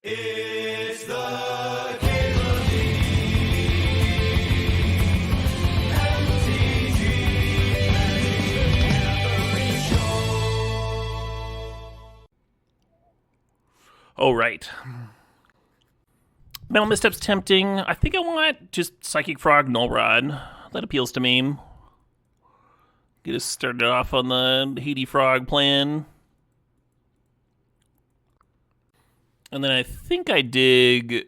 It's the Cable Oh, right. Mental Missteps tempting. I think I want just Psychic Frog Null Rod. That appeals to me. Get us started off on the Haiti Frog plan. And then I think I dig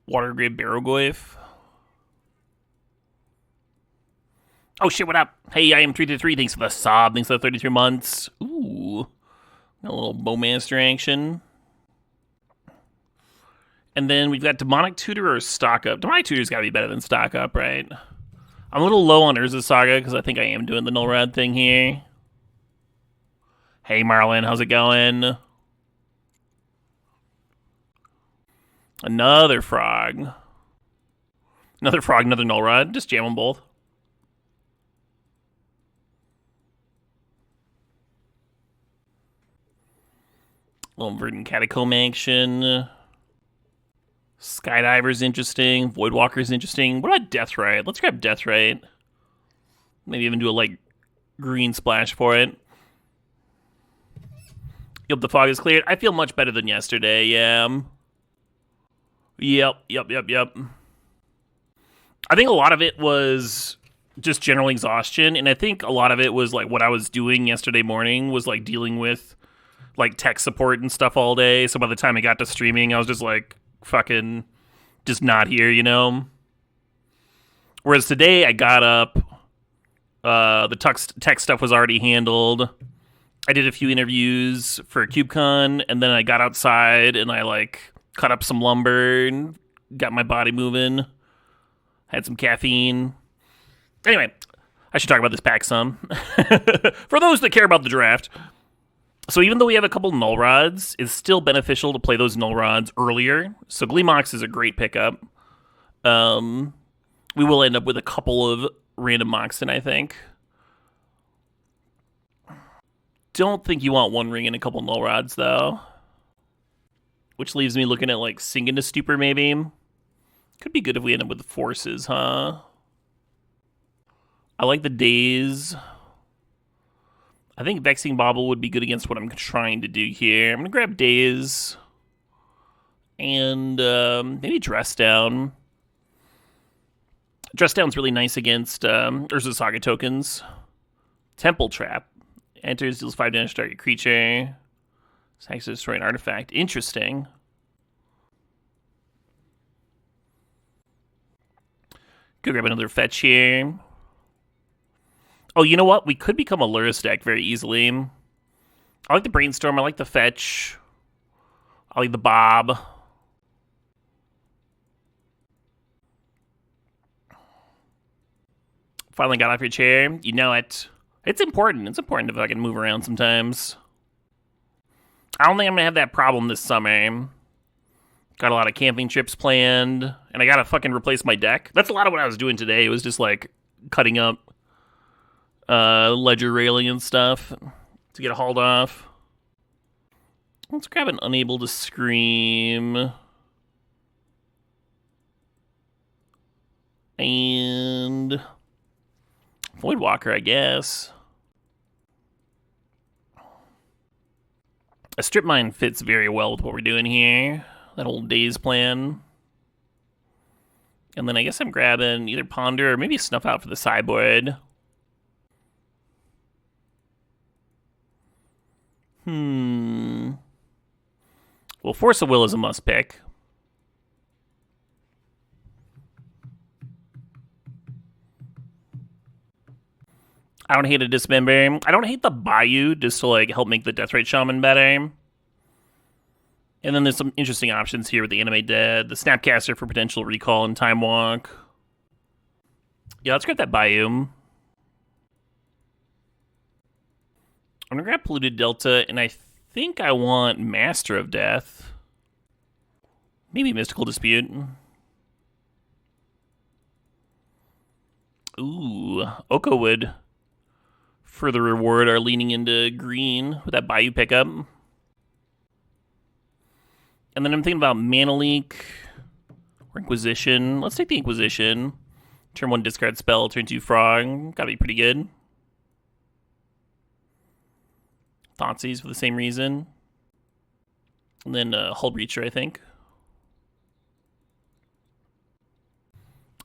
Water Grave Barogoyf. Oh shit, what up? Hey, I am 333. Thanks for the sub. Thanks for the 33 months. Ooh. Got a little Bowmaster action. And then we've got Demonic Tutor or Stock Up. Demonic Tutor's got to be better than Stock Up, right? I'm a little low on Urza Saga because I think I am doing the Null Rod thing here. Hey, Marlon, how's it going? Another frog. Another frog, another Null Rod. Just jam them both. Little Verdant Catacomb action. Skydiver's interesting. Voidwalker's interesting. What about Deathrite? Let's grab Deathrite. Maybe even do a, like, green splash for it. Yep, the fog is cleared. I feel much better than yesterday, yeah. Yep. I think a lot of it was just general exhaustion, and I think a lot of it was, like, what I was doing yesterday morning was, like, dealing with, like, tech support and stuff all day, so by the time I got to streaming, I was just, like, fucking just not here, you know? Whereas today, I got up, the tech stuff was already handled, I did a few interviews for KubeCon, and then I got outside, and I, like, cut up some lumber, and got my body moving, had some caffeine. Anyway, I should talk about this pack some. For those that care about the draft. So even though we have a couple Null Rods, it's still beneficial to play those Null Rods earlier. So Gleamox is a great pickup. We will end up with a couple of random Moxen, I think. Don't think you want one ring and a couple Null Rods, though. Which leaves me looking at, like, Sink into Stupor, maybe. Could be good if we end up with the Forces, huh? I like the Daze. I think Vexing Bobble would be good against what I'm trying to do here. I'm going to grab Daze. And maybe Dress Down. Dress Down's really nice against Urza Saga tokens. Temple Trap. Enters, deals 5 damage to target creature. Attacks to destroy an artifact. Interesting. Go grab another fetch here. Oh, you know what? We could become a Lurrus deck very easily. I like the Brainstorm. I like the Fetch. I like the Bob. Finally got off your chair. You know it. It's important. It's important to fucking move around sometimes. I don't think I'm going to have that problem this summer. Got a lot of camping trips planned. And I got to fucking replace my deck. That's a lot of what I was doing today. It was just like cutting up ledger railing and stuff to get hauled off. Let's grab an Unable to Scream. And Voidwalker, I guess. A Strip Mine fits very well with what we're doing here. That old Daze plan. And then I guess I'm grabbing either Ponder or maybe Snuff Out for the sideboard. Well, Force of Will is a must pick. I don't hate a Dismember. I don't hate the Bayou just to like help make the Deathrite Shaman better. And then there's some interesting options here with the Animate Dead, the Snapcaster for potential recall and Time Walk. Yeah, let's grab that Bayou. I'm going to grab Polluted Delta, and I think I want Master of Death. Maybe Mystical Dispute. Ooh, Oko would, for the reward, are leaning into green with that Bayou pickup. And then I'm thinking about Mana Leak or Inquisition. Let's take the Inquisition. Turn 1 discard spell, turn 2 frog. Gotta be pretty good. Thoughtseize for the same reason. And then Hull Breacher, I think.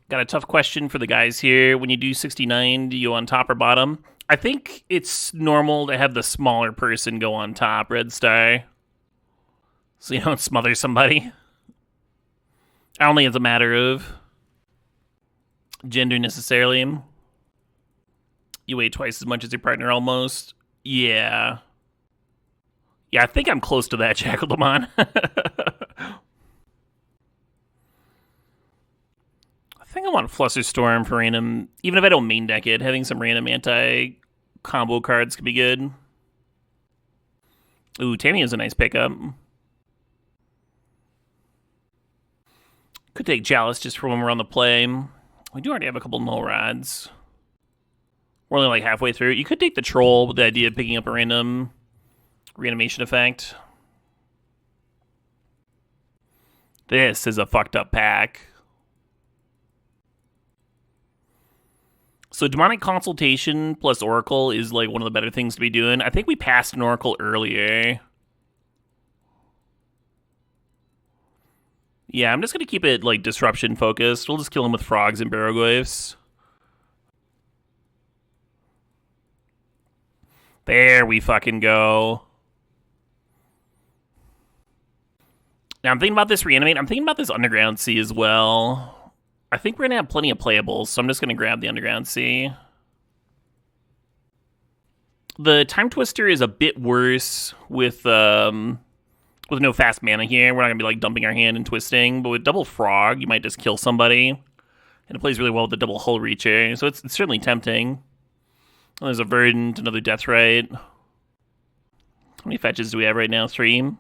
Got a tough question for the guys here. When you do 69, do you go on top or bottom? I think it's normal to have the smaller person go on top, Red Star. So you don't smother somebody. I don't think it's a matter of gender necessarily. You weigh twice as much as your partner almost. Yeah. Yeah, I think I'm close to that, Jackaldemon. I think I want Flusterstorm for random. Even if I don't main deck it, having some random anti-combo cards could be good. Ooh, Tamiya's a nice pickup. Could take Chalice just for when we're on the play. We do already have a couple null rods. We're only like halfway through. You could take the Troll with the idea of picking up a random reanimation effect. This is a fucked up pack. So Demonic Consultation plus Oracle is like one of the better things to be doing. I think we passed an Oracle earlier. Yeah, I'm just going to keep it, like, disruption focused. We'll just kill him with frogs and barrowglyphs. There we fucking go. Now, I'm thinking about this reanimate. I'm thinking about this Underground Sea as well. I think we're going to have plenty of playables, so I'm just going to grab the Underground Sea. The Time Twister is a bit worse with no fast mana here. We're not going to be like dumping our hand and twisting, but with double frog, you might just kill somebody. And it plays really well with the double Hull Reacher, so it's certainly tempting. And there's a Verdant, another Deathrite. How many fetches do we have right now? 3. And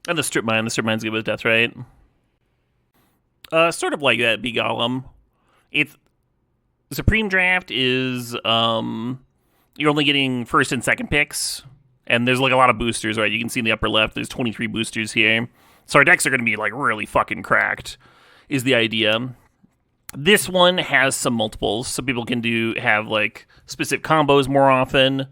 the Strip Mine. The Strip Mine's good with Deathrite. Sort of like that Bee Golem. It's Supreme Draft is you're only getting first and second picks. And there's like a lot of boosters, right? You can see in the upper left, there's 23 boosters here. So our decks are going to be like really fucking cracked, is the idea. This one has some multiples, so people can have like specific combos more often.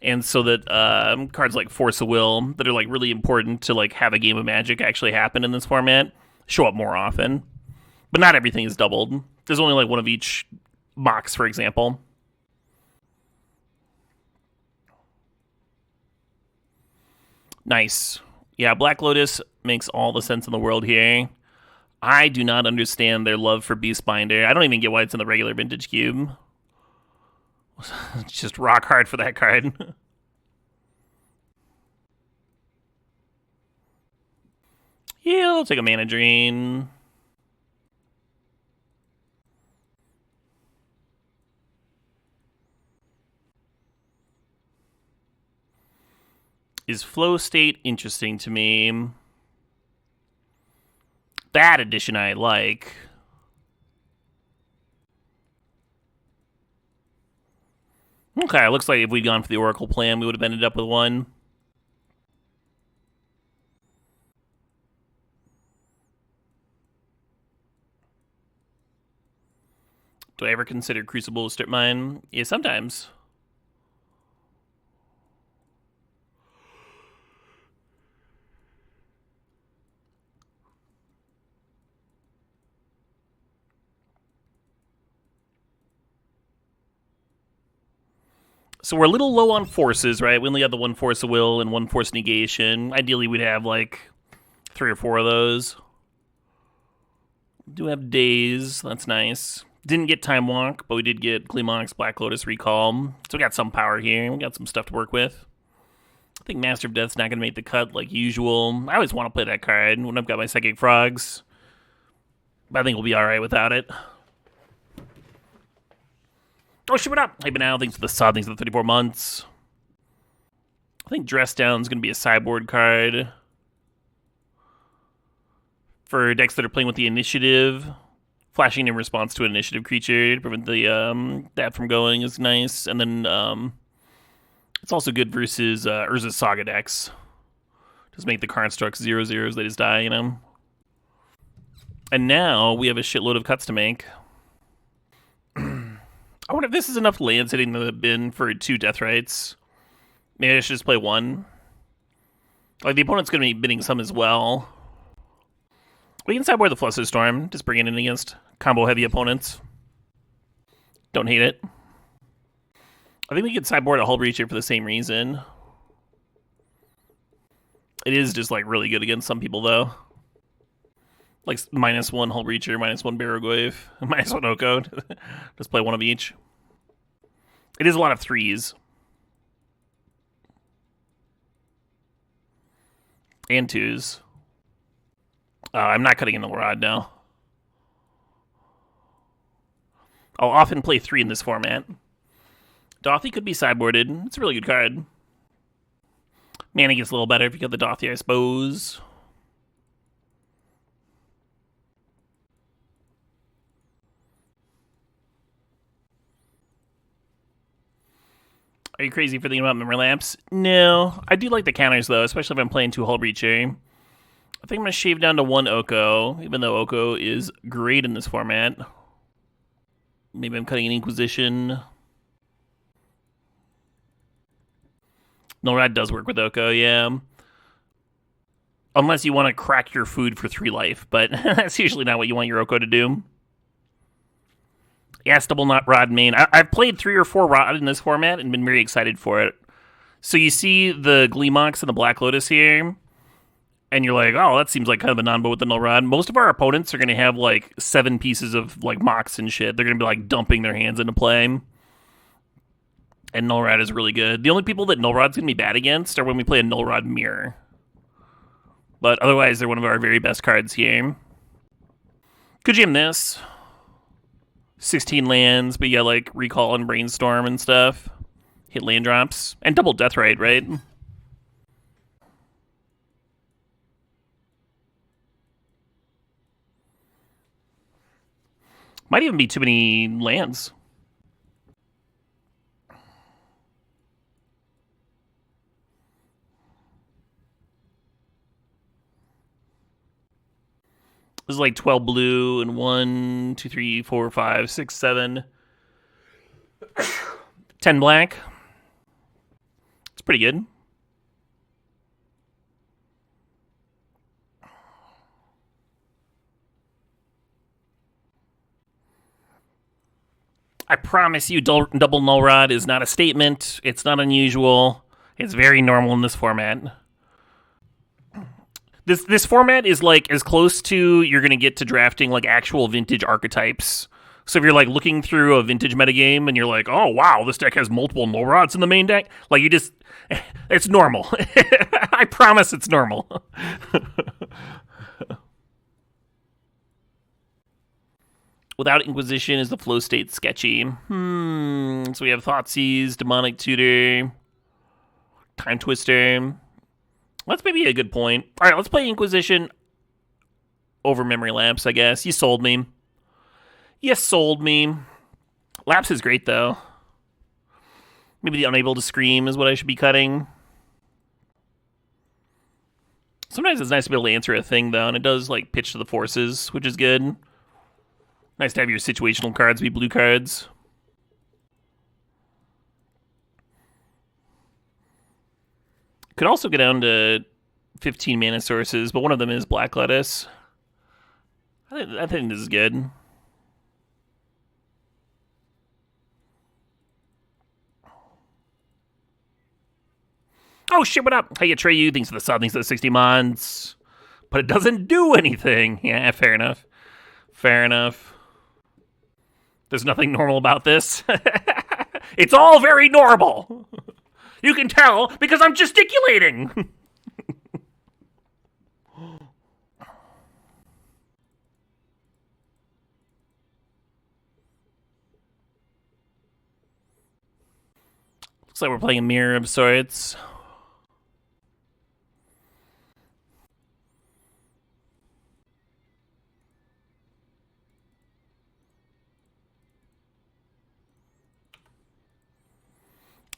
And so that cards like Force of Will that are like really important to like have a game of Magic actually happen in this format show up more often. But not everything is doubled. There's only like one of each Mox, for example. Nice. Yeah, Black Lotus makes all the sense in the world here. I do not understand their love for Beastbinder. I don't even get why it's in the regular Vintage Cube. It's just rock hard for that card. Yeah, I'll take a Mana Drain. Is Flow State interesting to me? That edition I like. Okay, looks like if we'd gone for the Oracle plan, we would have ended up with one. Do I ever consider Crucible a Strip Mine? Yeah, sometimes. So we're a little low on forces, right? We only have the 1 Force of Will and 1 Force Negation. Ideally, we'd have like 3 or 4 of those. We do have Daze. That's nice. Didn't get Time Walk, but we did get Gleemox, Black Lotus, Recall. So we got some power here. We got some stuff to work with. I think Master of Death's not going to make the cut like usual. I always want to play that card when I've got my Psychic Frogs. But I think we'll be alright without it. Oh, shit, what up? Hey, but now, thanks for the sub, thanks for the 34 months. I think Dress Down's going to be a sideboard card. For decks that are playing with the initiative. Flashing in response to an initiative creature to prevent the that from going is nice. And then it's also good versus Urza's Saga decks. Just make the constructs 0/0s, they just die, you know? And now we have a shitload of cuts to make. I wonder if this is enough lands hitting the bin for 2 death rights. Maybe I should just play 1. Like, the opponent's going to be bidding some as well. We can sideboard the Fluster Storm, just bring it in against combo-heavy opponents. Don't hate it. I think we could sideboard a Hull Breacher for the same reason. It is just, like, really good against some people, though. Like, -1 Hull Breacher, -1 Barrogoyf, -1 Oko. Just play 1 of each. It is a lot of 3s. And 2s. I'm not cutting in the Rod now. I'll often play 3 in this format. Dothy could be sideboarded. It's a really good card. Mana gets a little better if you got the Dothy, I suppose. Are you crazy for thinking about Memory Lapse? No. I do like the counters, though, especially if I'm playing 2 Hull Breacher. I think I'm going to shave down to 1 Oko, even though Oko is great in this format. Maybe I'm cutting an Inquisition. Nullrod does work with Oko, yeah. Unless you want to crack your food for 3 life, but that's usually not what you want your Oko to do. Yes, double not Rod main. I've played 3 or 4 Rod in this format and been very excited for it. So you see the Gleemox and the Black Lotus here, and you're like, oh, that seems like kind of a non-bo with the Null Rod. Most of our opponents are going to have like 7 pieces of like Mox and shit. They're going to be like dumping their hands into play. And Null Rod is really good. The only people that Null Rod's going to be bad against are when we play a Null Rod Mirror. But otherwise, they're one of our very best cards here. Could jam this. 16 lands, but yeah, like Recall and Brainstorm and stuff. Hit land drops. And double Death Right, right? Might even be too many lands. This is like 12 blue and 1, 2, 3, 4, 5, 6, 7, 10 black. It's pretty good. I promise you, double Null Rod is not a statement. It's not unusual. It's very normal in this format. This format is like as close to you're gonna get to drafting like actual vintage archetypes. So if you're like looking through a vintage metagame and you're like, oh wow, this deck has multiple Null Rods in the main deck, like you just, it's normal. I promise it's normal. Without Inquisition, is the flow state sketchy? So we have Thoughtseize, Demonic Tutor, Time Twister. That's maybe a good point. All right, let's play Inquisition over Memory Lapse, I guess. You sold me. You sold me. Lapse is great, though. Maybe the Unable to Scream is what I should be cutting. Sometimes it's nice to be able to answer a thing, though, and it does, like, pitch to the forces, which is good. Nice to have your situational cards be blue cards. Could also go down to 15 mana sources, but one of them is Black Lettuce. I think this is good. Oh shit, what up? Hey, Atreyu, thanks for the sub, thanks for the 60 months. But it doesn't do anything. Yeah, fair enough. Fair enough. There's nothing normal about this. It's all very normal. You can tell because I'm gesticulating. Looks like we're playing a mirror of sorts.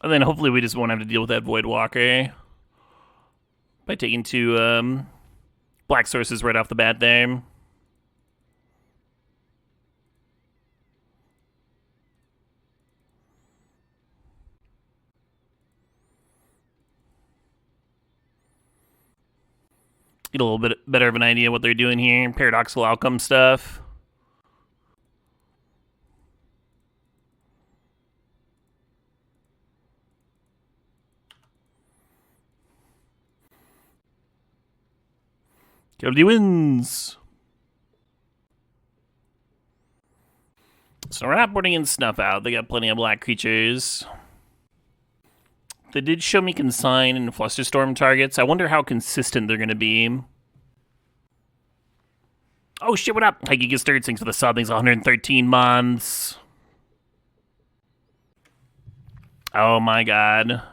And then hopefully we just won't have to deal with that Void Walker. by taking two black sources right off the bat there. Get a little bit better of an idea what they're doing here. Paradoxical outcome stuff. KOD wins. So we're not putting in Snuff out. They got plenty of black creatures. They did show me Consign and Flusterstorm targets. I wonder how consistent they're going to be. Oh shit, what up? Hi, Gigas Third. Thanks for the sub. Thanks 113 months. Oh my god.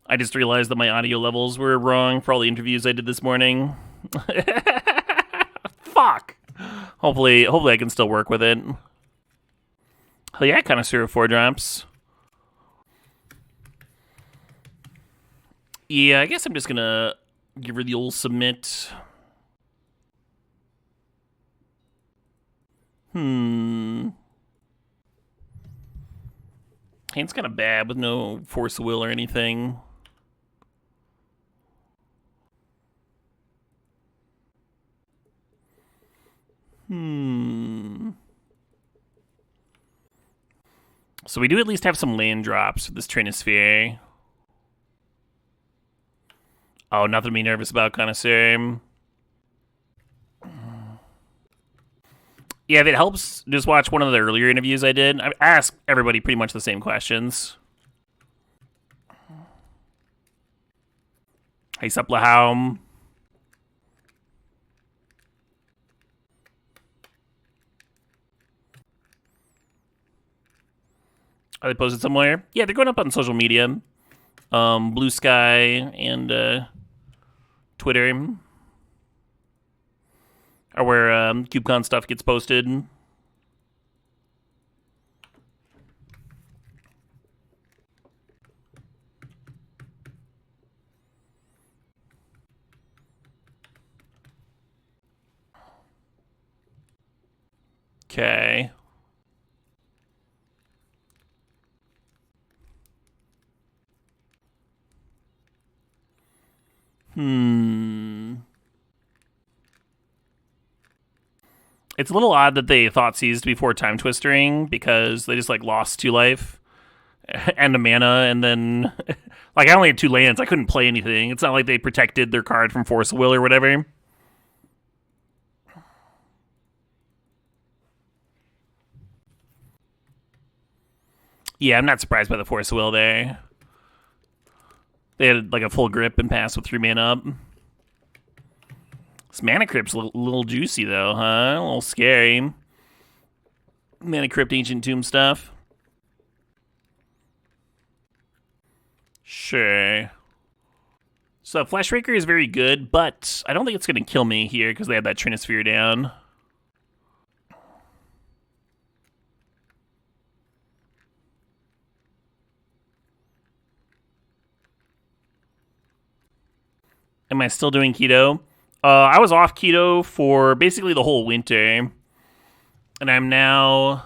I just realized that my audio levels were wrong for all the interviews I did this morning. Fuck. Hopefully I can still work with it. Hell yeah, Connoisseur of 4-drops. Yeah, I guess I'm just gonna give her the old submit. Hand's kind of bad with no force of will or anything. So we do at least have some land drops with this Trinosphere. Oh, nothing to be nervous about, Connoisseur. Yeah, if it helps, just watch one of the earlier interviews I did. I asked everybody pretty much the same questions. Hey, sup, Lahaum. Are they posted somewhere? Yeah, they're going up on social media. Blue Sky and Twitter are where KubeCon stuff gets posted. Okay. It's a little odd that they thought seized before time twistering because they just like lost 2 life and a mana, and then like I only had 2 lands. I couldn't play anything. It's not like they protected their card from Force of Will or whatever. Yeah, I'm not surprised by the Force of Will there. They had like a full grip and pass with 3 mana up. This Mana Crypt's a little juicy though, huh? A little scary. Mana Crypt Ancient Tomb stuff. Sure. So Fleshraker is very good, but I don't think it's going to kill me here because they have that Trinosphere down. Am I still doing keto? I was off keto for basically the whole winter, and I'm now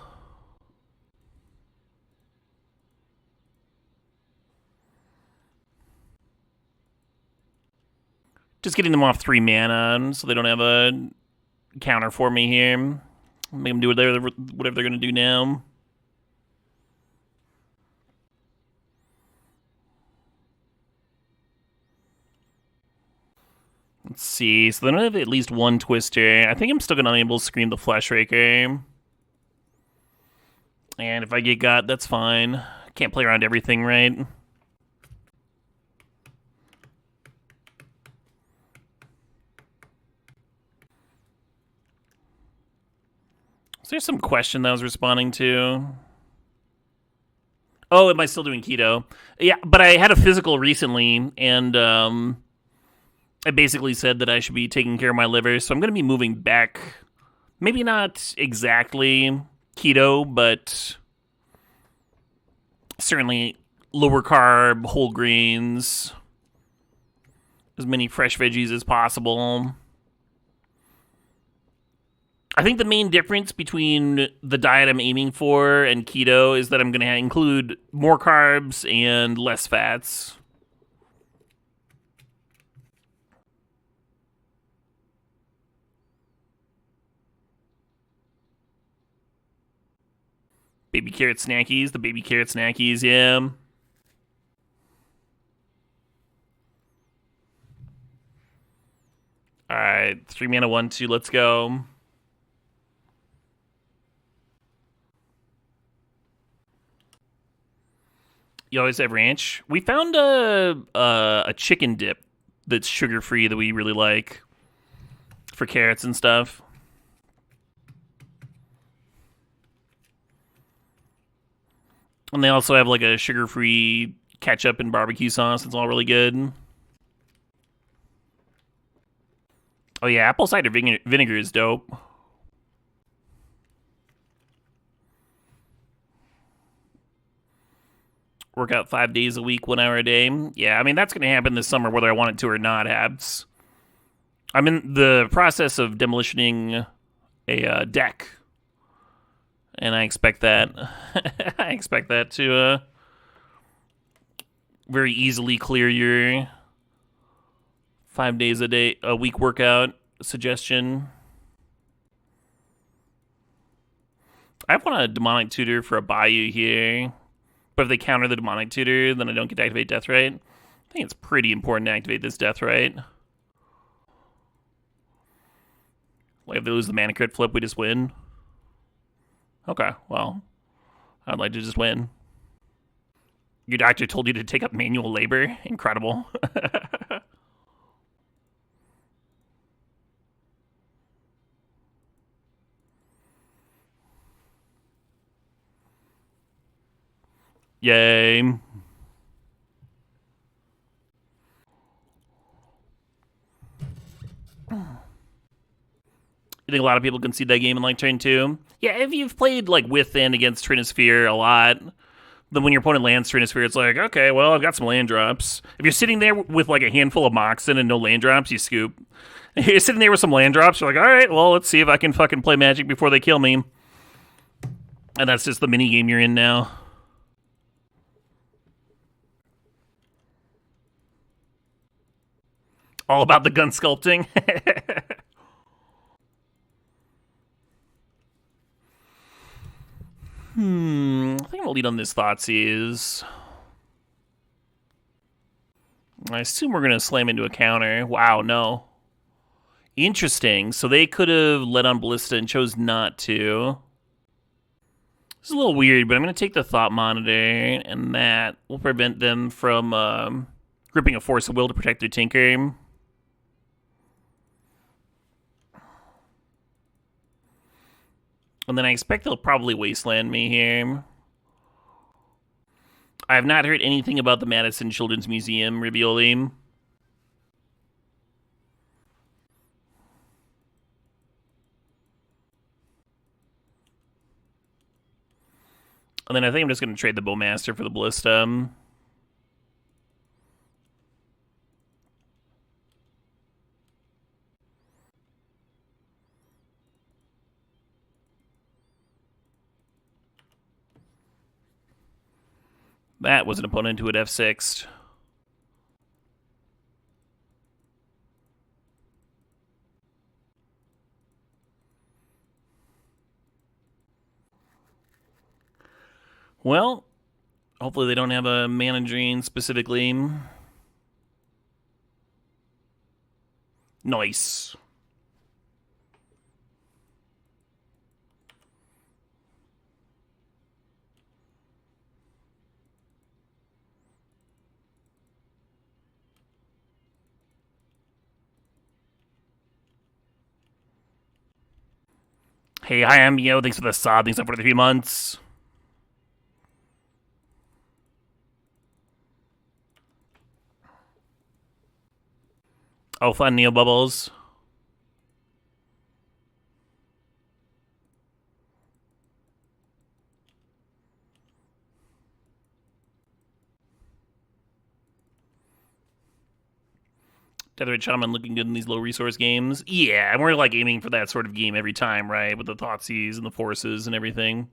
just getting them off 3 mana so they don't have a counter for me here. Make them do whatever they're going to do now. Let's see. So they don't have at least 1 Twister. I think I'm still going to be able to scream the Fleshraker. And if I get got, that's fine. Can't play around everything, right? Is there some question that I was responding to? Oh, am I still doing keto? Yeah, but I had a physical recently, and I basically said that I should be taking care of my liver, so I'm going to be moving back. Maybe not exactly keto, but certainly lower carb, whole grains, as many fresh veggies as possible. I think the main difference between the diet I'm aiming for and keto is that I'm going to include more carbs and less fats. Baby carrot snackies, the baby carrot snackies, yeah. Alright, 3 mana, 1/2, let's go. You always have ranch. We found a chicken dip that's sugar free that we really like for carrots and stuff. And they also have like a sugar free ketchup and barbecue sauce. It's all really good. Oh yeah, apple cider vinegar is dope. Work out 5 days a week, 1 hour a day. Yeah, I mean, that's going to happen this summer whether I want it to or not, Habs. I'm in the process of demolitioning a deck. And I expect that I expect that to very easily clear your 5 days a week workout suggestion. I want a demonic tutor for a Bayou here. But if they counter the demonic tutor, then I don't get to activate Death Right. I think it's pretty important to activate this Death Right. Like if they lose the mana crit flip, we just win. Okay, well, I'd like to just win. Your doctor told you to take up manual labor? Incredible. Yay. You think a lot of people can see that game in like turn 2? Yeah, if you've played like with and against Trinisphere a lot, then when your opponent lands Trinisphere, it's like, okay, well, I've got some land drops. If you're sitting there with like a handful of Moxen and no land drops, you scoop. If you're sitting there with some land drops, you're like, all right, well, let's see if I can fucking play Magic before they kill me. And that's just the mini game you're in now. All about the gun sculpting. I think I'm gonna lead on this Thoughtseize. I assume we're gonna slam into a counter. Wow, no. Interesting. So they could have led on Ballista and chose not to. This is a little weird, but I'm gonna take the Thought Monitor, and that will prevent them from gripping a Force of Will to protect their Tinker. And then I expect they'll probably Wasteland me here. I have not heard anything about the Madison Children's Museum, Rivioli. And then I think I'm just going to trade the Bowmaster for the Ballista. That was an opponent who had F6'd. Well, hopefully they don't have a Mana Drain specifically. Nice. Hey, hi, I'm Yo. Thanks for the sub. Thanks for the 3 months. Oh, fun, Neo Bubbles. Deathrite Shaman looking good in these low resource games. Yeah, and we're like aiming for that sort of game every time, right? With the Thoughtseize and the Forces and everything.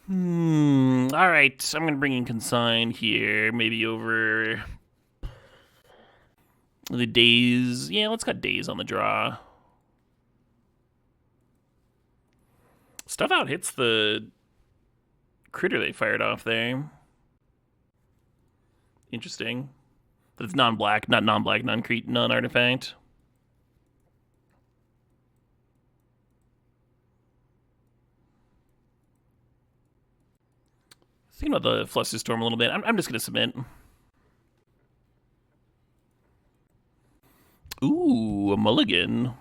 All right, I'm gonna bring in Consign here, maybe over the Daze. Yeah, let's got Daze on the draw. Stuff out hits the critter they fired off there. Interesting. But it's non-black, not non-black, non-artifact. Thinking about the Flusterstorm a little bit. I'm just going to submit. Ooh, a mulligan.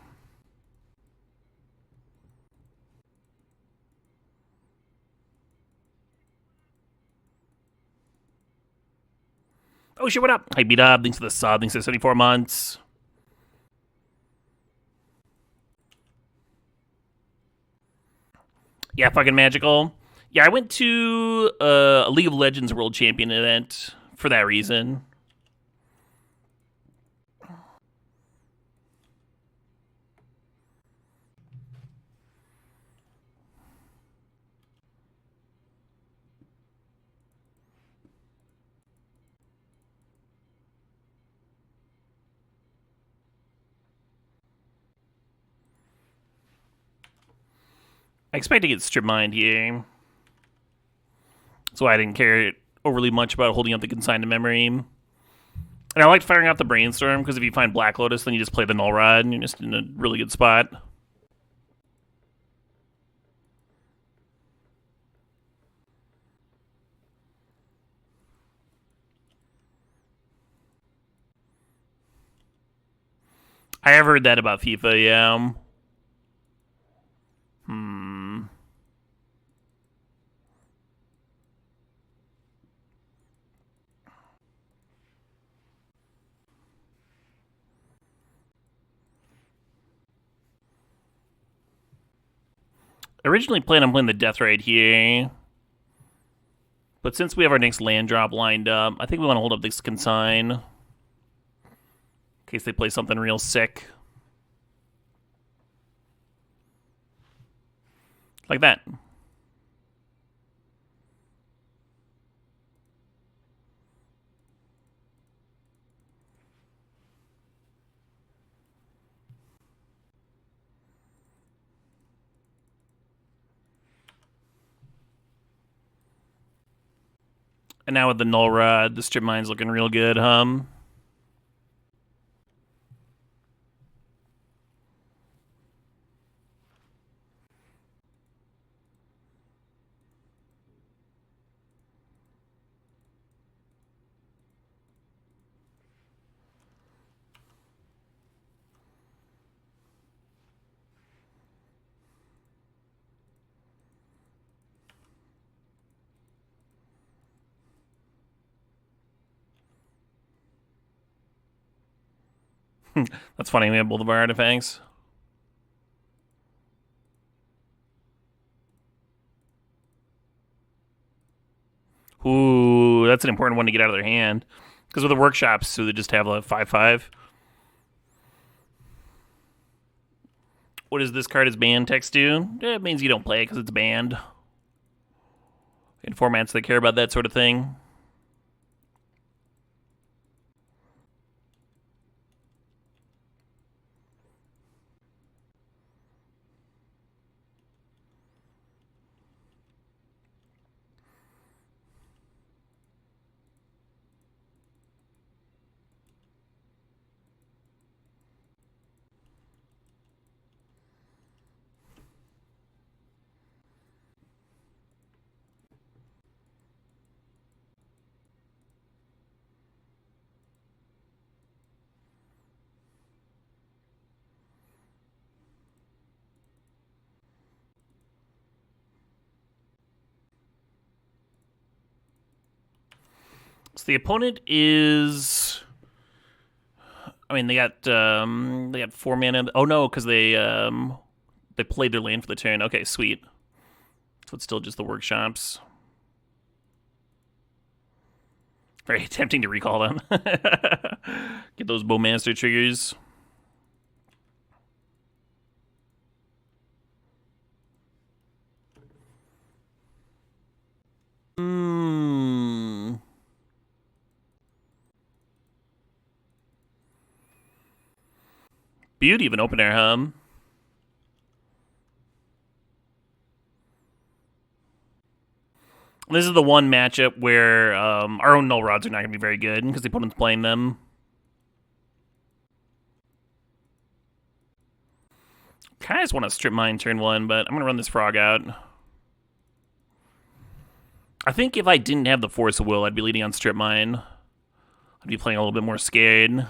Oh shit, what up? Hi, beat up. Thanks for the sub. Thanks for 74 months. Yeah, fucking magical. Yeah, I went to a League of Legends World Champion event for that reason. I expect to get strip mined here. That's why I didn't care overly much about holding up the consigned to memory. And I liked firing out the Brainstorm, because if you find Black Lotus, then you just play the Null Rod, and you're just in a really good spot. I have heard that about FIFA, yeah. I originally planned on playing the Death Raid here. But since we have our next land drop lined up, I think we want to hold up this consign. In case they play something real sick. Like that. And now with the Null Rod, the strip mine's looking real good, That's funny, we have both of our artifacts. Ooh, that's an important one to get out of their hand. Because with the workshops, so they just have a 5/5. What does this card as banned text do? It means you don't play it because it's banned. In formats that care about that sort of thing. So the opponent is, I mean, they got 4 mana. Oh no, because they played their land for the turn. Okay, sweet. So it's still just the workshops. Very tempting to recall them. Get those Bowmaster triggers. Beauty of an open air hum. This is the one matchup where our own null rods are not going to be very good because the opponent's playing them. Kind of just want to strip mine turn one, but I'm going to run this frog out. I think if I didn't have the Force of Will, I'd be leading on strip mine. I'd be playing a little bit more scared.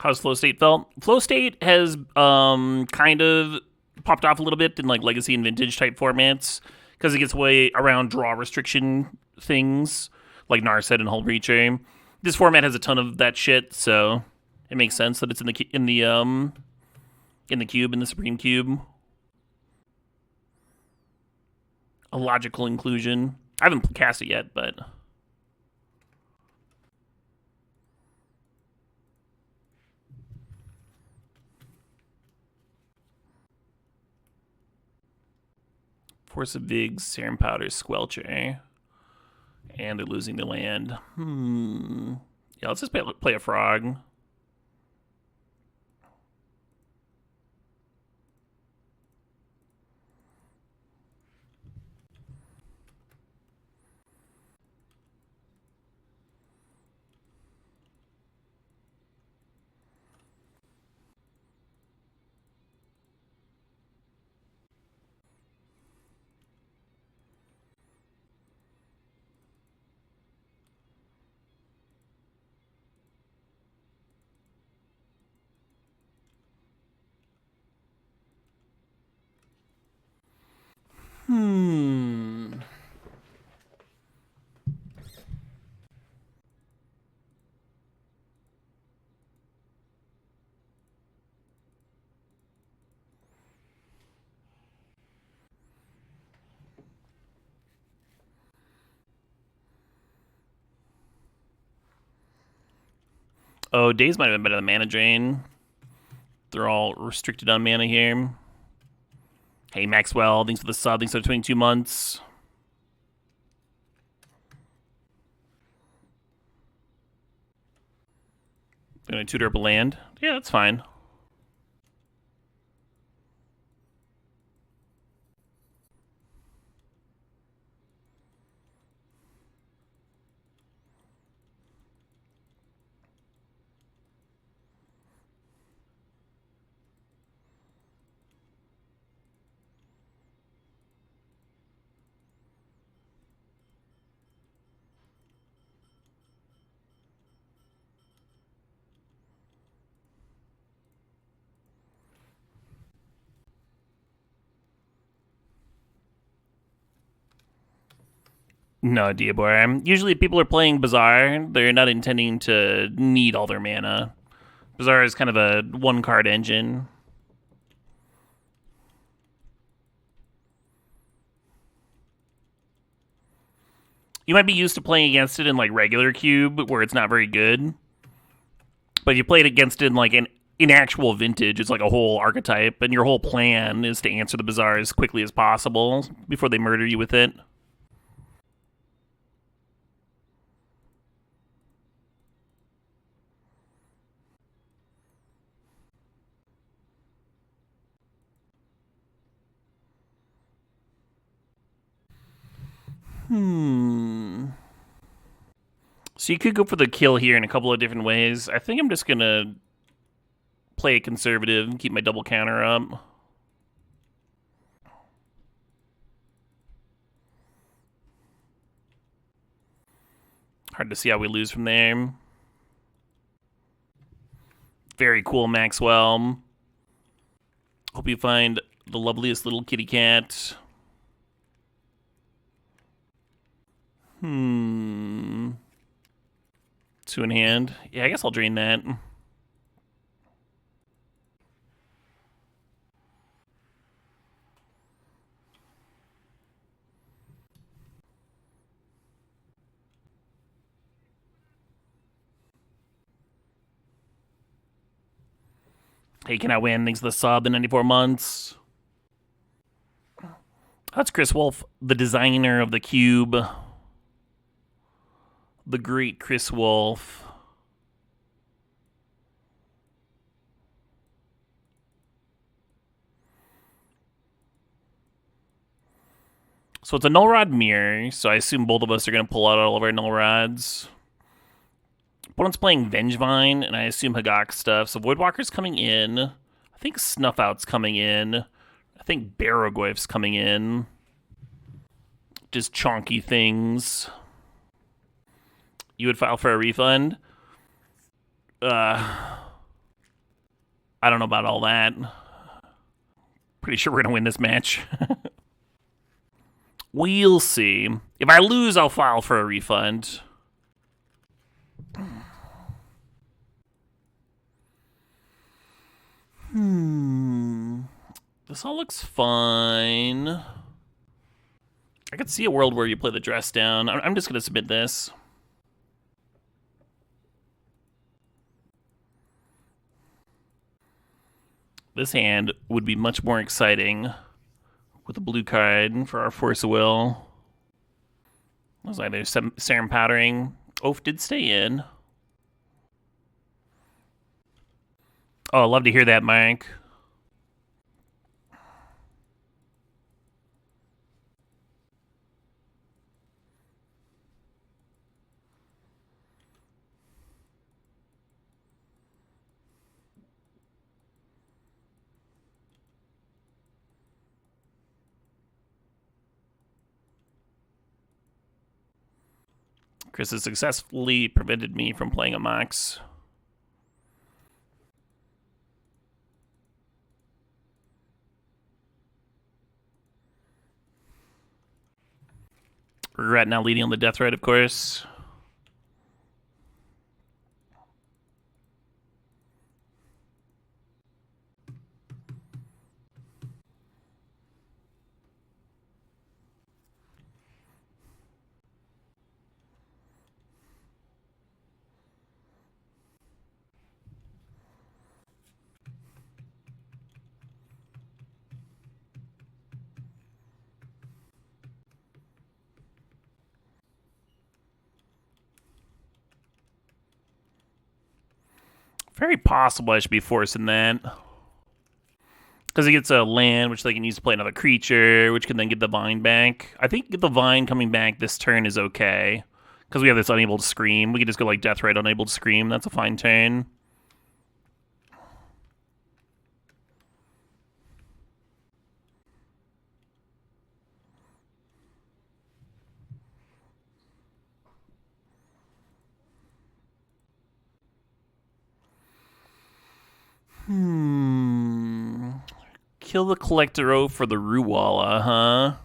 How's Flow State felt? Flow State has kind of popped off a little bit in like Legacy and Vintage type formats because it gets way around draw restriction things like Narset and Hull Breacher. This format has a ton of that shit, so it makes sense that it's in the cube, in the Supreme Cube. A logical inclusion. I haven't cast it yet, but Force of Vigs, Serum Powder, Squelcher. And they're losing the land. Yeah, let's just play a frog. Oh, Days might have been better than Mana Drain. They're all restricted on mana here. Hey, Maxwell, thanks for the sub. Thanks for 22 months. Gonna tutor up a land. Yeah, that's fine. No, Diabor. Usually people are playing Bazaar. They're not intending to need all their mana. Bazaar is kind of a one-card engine. You might be used to playing against it in like regular cube where it's not very good. But if you play it against it in like in actual Vintage, it's like a whole archetype, and your whole plan is to answer the Bazaar as quickly as possible before they murder you with it. So you could go for the kill here in a couple of different ways. I think I'm just going to play it conservative and keep my double counter up. Hard to see how we lose from there. Very cool, Maxwell. Hope you find the loveliest little kitty cat. Two in hand. Yeah, I guess I'll drain that. Hey, can I win? Thanks for the sub, the 94 months. That's Chris Wolf, the designer of the cube. The great Chris Wolf. So it's a null rod mirror, so I assume both of us are going to pull out all of our null rods. Opponent's playing Vengevine, and I assume Hagak stuff. So Voidwalker's coming in. I think Snuff Out's coming in. I think Barrogoyf's coming in. Just chonky things. You would file for a refund? I don't know about all that. Pretty sure we're going to win this match. We'll see. If I lose, I'll file for a refund. This all looks fine. I could see a world where you play the dress down. I'm just going to submit this. This hand would be much more exciting with a blue card for our Force of Will. It was either Serum Powdering. Oaf did stay in. Oh, I love to hear that, Mike. Chris has successfully prevented me from playing a Mox. Regret now leading on the death rate, of course. Very possible I should be forcing that. Because he gets a land, which they can use to play another creature, which can then get the Vine back. I think the Vine coming back this turn is okay. Because we have this Unable to Scream. We can just go like Death Rite, Unable to Scream. That's a fine turn. Kill the Collector Oath for the Ruwala, huh?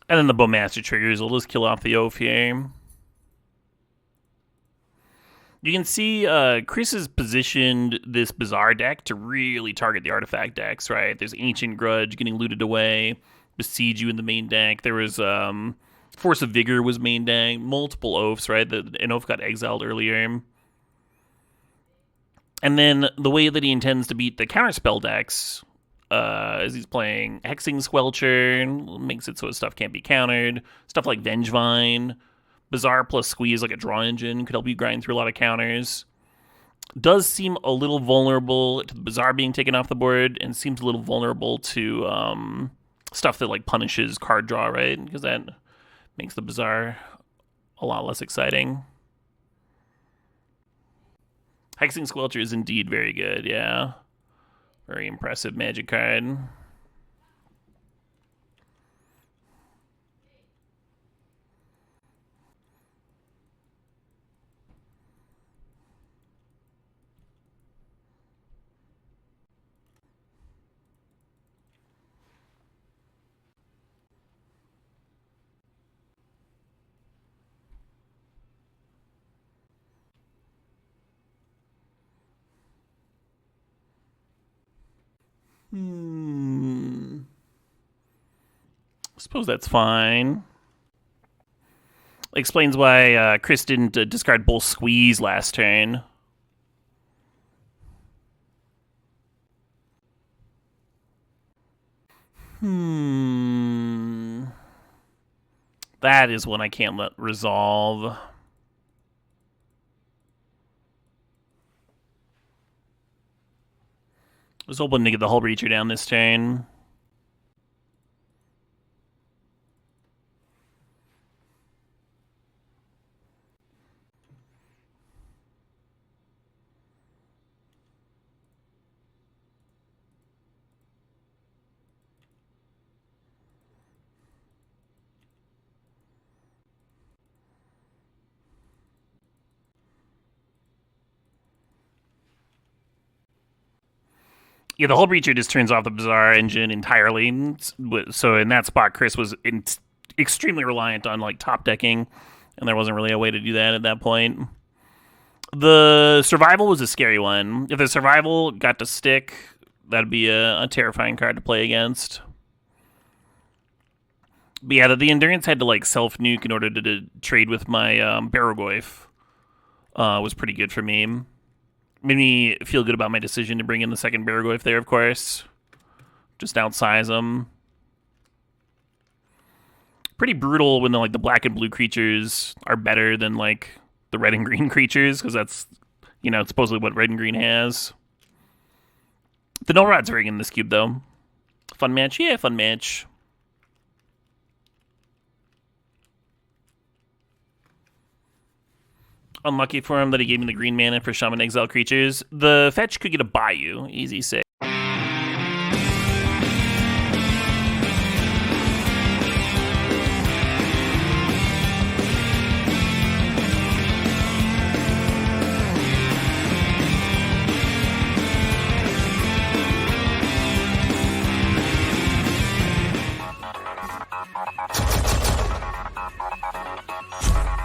And then the Bowmaster triggers. We'll just kill off the Oath here. You can see Chris has positioned this Bizarre deck to really target the artifact decks, right? There's Ancient Grudge getting looted away, Besiege You in the main deck. There was Force of Vigor was main deck, multiple Oaths, right? An Oath got exiled earlier. And then the way that he intends to beat the counterspell decks is he's playing Hexing Squelcher, makes it so his stuff can't be countered. Stuff like Vengevine. Bizarre plus Squeeze, like a draw engine, could help you grind through a lot of counters. Does seem a little vulnerable to the Bazaar being taken off the board, and seems a little vulnerable to stuff that like punishes card draw, right? Because that makes the Bazaar a lot less exciting. Hexing Squelcher is indeed very good, yeah. Very impressive magic card. I suppose that's fine. Explains why Chris didn't discard Bull Squeeze last turn. That is one I can't let resolve. I was hoping to get the Hull Breacher down this turn. Yeah, the Hull Breacher just turns off the Bazaar engine entirely. So in that spot, Chris was extremely reliant on like top decking, and there wasn't really a way to do that at that point. The Survival was a scary one. If the Survival got to stick, that'd be a terrifying card to play against. But yeah, the Endurance had to like self nuke in order to trade with my Barrogoyf. Was pretty good for me. Made me feel good about my decision to bring in the second Barrogoyf there, of course. Just outsize them. Pretty brutal when the black and blue creatures are better than like the red and green creatures, because that's, supposedly what red and green has. The Null Rod's very in this cube, though. Fun match? Yeah, fun match. Unlucky for him that he gave me the green mana for Shaman Exile creatures. The fetch could get a Bayou. Easy save.